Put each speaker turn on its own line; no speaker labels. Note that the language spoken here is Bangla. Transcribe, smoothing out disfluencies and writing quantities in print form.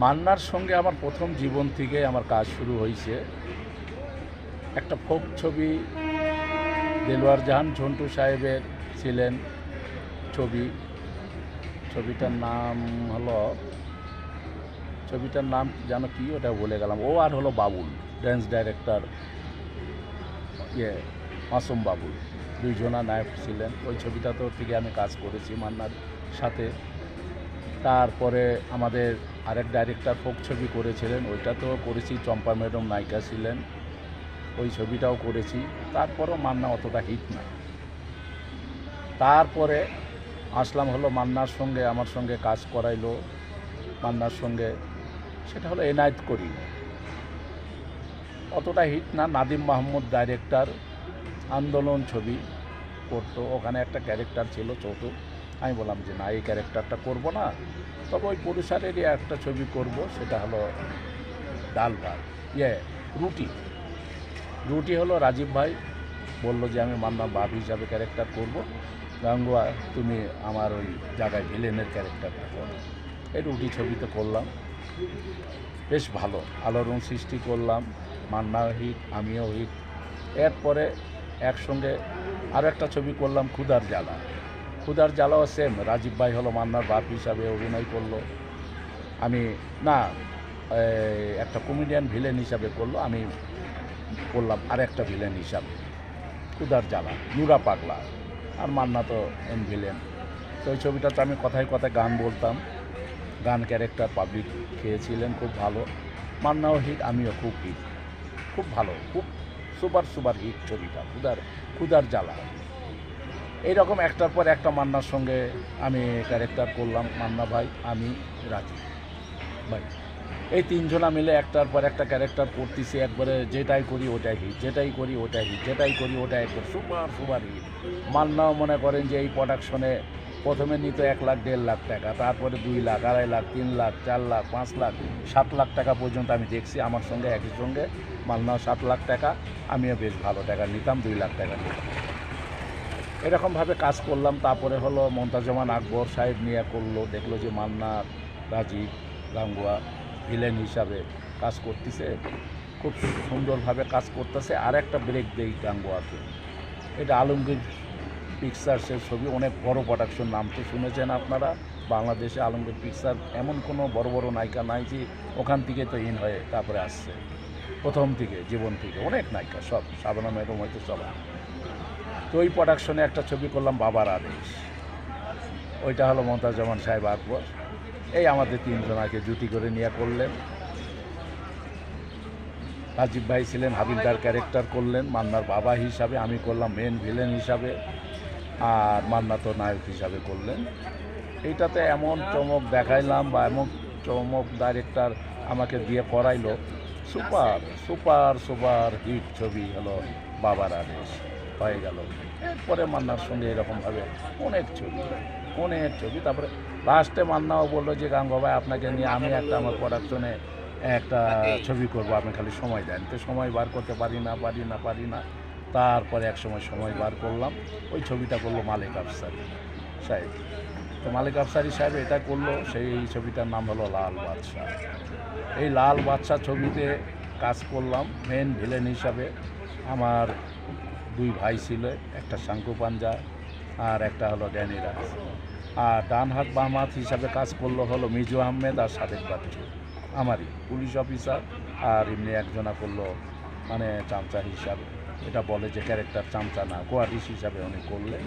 মান্নার সঙ্গে আমার প্রথম জীবন থেকে আমার কাজ শুরু হয়েছে। একটা ফোক ছবি দেলোয়ার জাহান ঝন্টু সাহেবের ছিলেন ছবি। ছবিটার নাম হলো ছবিটার নাম যেন কি ওটা বলে গেলাম। ও আর হলো বাবুল, ড্যান্স ডাইরেক্টর মাসুম বাবুল, দুইজনা নায়ক ছিলেন। ওই ছবিটাতেও থেকে আমি কাজ করেছি মান্নার সাথে। তারপরে আমাদের আরেক ডাইরেক্টর ফোক ছবি করেছিলেন, ওইটাতেও করেছি, চম্পা ম্যাডাম নায়িকা ছিলেন, ওই ছবিটাও করেছি। তারপরও মান্না অতটা হিট না। তারপরে আসলাম হলো মান্নার সঙ্গে, আমার সঙ্গে কাজ করাইলো মান্নার সঙ্গে, সেটা হলো এনায়েত করিম। অতটা হিট না। নাদিম মাহমুদ ডাইরেক্টর, আন্দোলন ছবি করতো, ওখানে একটা ক্যারেক্টার ছিল চৌতুক। আমি বললাম যে না, এই ক্যারেক্টারটা করব না, তবে ওই পুরুষারেরই একটা ছবি করব, সেটা হলো ডাল ভাত রুটি। রুটি হলো রাজীব ভাই বলল যে আমি মান্নার বাপ হিসাবে ক্যারেক্টার করব, গাঙ্গুয়া তুমি আমার ওই জায়গায় ভিলেনের ক্যারেক্টারটা করো। এই রুটি ছবিতে করলাম, বেশ ভালো আলোড়ন সৃষ্টি করলাম। মান্নাও হিট, আমিও হিট। এরপরে একসঙ্গে আরও একটা ছবি করলাম ক্ষুধার জ্বালা। ক্ষুধার জ্বালাও সেম, রাজীব ভাই হলো মান্নার বাপ হিসাবে অভিনয় করলো। আমি না, একটা কমেডিয়ান ভিলেন হিসাবে করলো, আমি করলাম আর একটা ভিলেন হিসাবে। ক্ষুধার জ্বালা, নুরা পাগলা, আর মান্না তো এন ভিলেন। তো ওই ছবিটাতে আমি কথায় কথায় গান বলতাম, গান ক্যারেক্টার পাবলিক খেয়েছিলেন খুব ভালো। মান্নাও হিট, আমিও খুব হিট, খুব ভালো, খুব সুপার সুপার হিট ছবিটা ক্ষুধার জ্বালা। এইরকম একটার পর একটা মান্নার সঙ্গে আমি ক্যারেক্টার করলাম, মান্না ভাই, আমি, রাজীব ভাই, এই তিনজনা মিলে একটার পর একটা ক্যারেক্টার করতেছি। একবারে যেটাই করি ওটাই হিট, যেটাই করি ওটাই হিট, যেটাই করি ওটাই একবার সুপার সুপার হিট। মান্নাও মনে করেন যে এই প্রোডাকশনে প্রথমে নিত 1 লাখ 1.5 লাখ টাকা, তারপরে 2 লাখ, 2.5 লাখ, 3 লাখ, 4 লাখ, 5 লাখ, 7 লাখ টাকা পর্যন্ত আমি দেখছি। আমার সঙ্গে একই সঙ্গে মান্নাও 7 লাখ টাকা, আমিও বেশ ভালো টাকা নিতাম, 2 লাখ টাকা নিতাম। এরকমভাবে কাজ করলাম। তারপরে হলো মমতাজমান আকবর সাহেব নিয়ে করলো, দেখলো যে মান্না, রাজীব, গাঙ্গুয়া ভিলেন হিসাবে কাজ করতেছে, খুব সুন্দরভাবে কাজ করতেছে। আর একটা ব্রেক দেই গাঙ্গুয়াকে। এটা আলমগীর পিকচার্সের ছবি, অনেক বড় প্রোডাকশন, নাম তো শুনেছেন আপনারা। বাংলাদেশে আলমগীর পিকচার এমন কোনো বড় বড় নায়িকা নাই যে ওখান থেকে তো ইন হয়ে তারপরে আসছে। প্রথম থেকে জীবন থেকে অনেক নায়িকা, সব সাবানা ম্যাডাম হয়তো সবাই। তো ওই প্রোডাকশনে একটা ছবি করলাম বাবার আদেশ, ওইটা হলো মমতাজমান সাহেব আকবর, এই আমাদের তিনজনাকে জুটি করে নিয়ে করলেন। রাজীব ভাই ছিলেন হাবিলদার ক্যারেক্টার করলেন মান্নার বাবা হিসাবে, আমি করলাম মেন ভিলেন হিসাবে, আর মান্না তো নায়ক হিসাবে করলেন। এইটাতে এমন চমক দেখাইলাম, বা এমন চমক ডাইরেক্টর আমাকে দিয়ে করাইলো, সুপার সুপার সুপার হিট ছবি হলো বাবার আদেশ হয়ে গেল। এরপরে মান্নার সঙ্গে এরকমভাবে অনেক ছবি। তারপরে লাস্টে মান্নাও বললো যে গাঙ্গু ভাই আপনাকে নিয়ে আমি একটা আমার প্রোডাকশনে একটা ছবি করবো, আপনি খালি সময় দেন। তো সময় বার করতে পারি না। তারপরে এক সময় বার করলাম, ওই ছবিটা করলো মালিক আফসারি সাহেব। তো মালিক আফসারি সাহেব এটা করলো, সেই ছবিটার নাম হলো লাল বাদশাহ। এই লাল বাদশাহ ছবিতে কাজ করলাম মেন ভিলেন হিসাবে। আমার 2 ভাই ছিল, একটা শাঙ্কু পাঞ্জা আর একটা হলো ড্যানি রাজ। আর ডান হাত বাম হাত হিসাবে কাজ করলো হলো মিজু আহমেদ আর সাদেক বাচ্চু, আমারই পুলিশ অফিসার। আর এমনি একজনা করলো মানে চামচা হিসাবে, এটা বলে যে ক্যারেক্টার চামচা না, কোয়ার্ডিস হিসাবে উনি করলেন।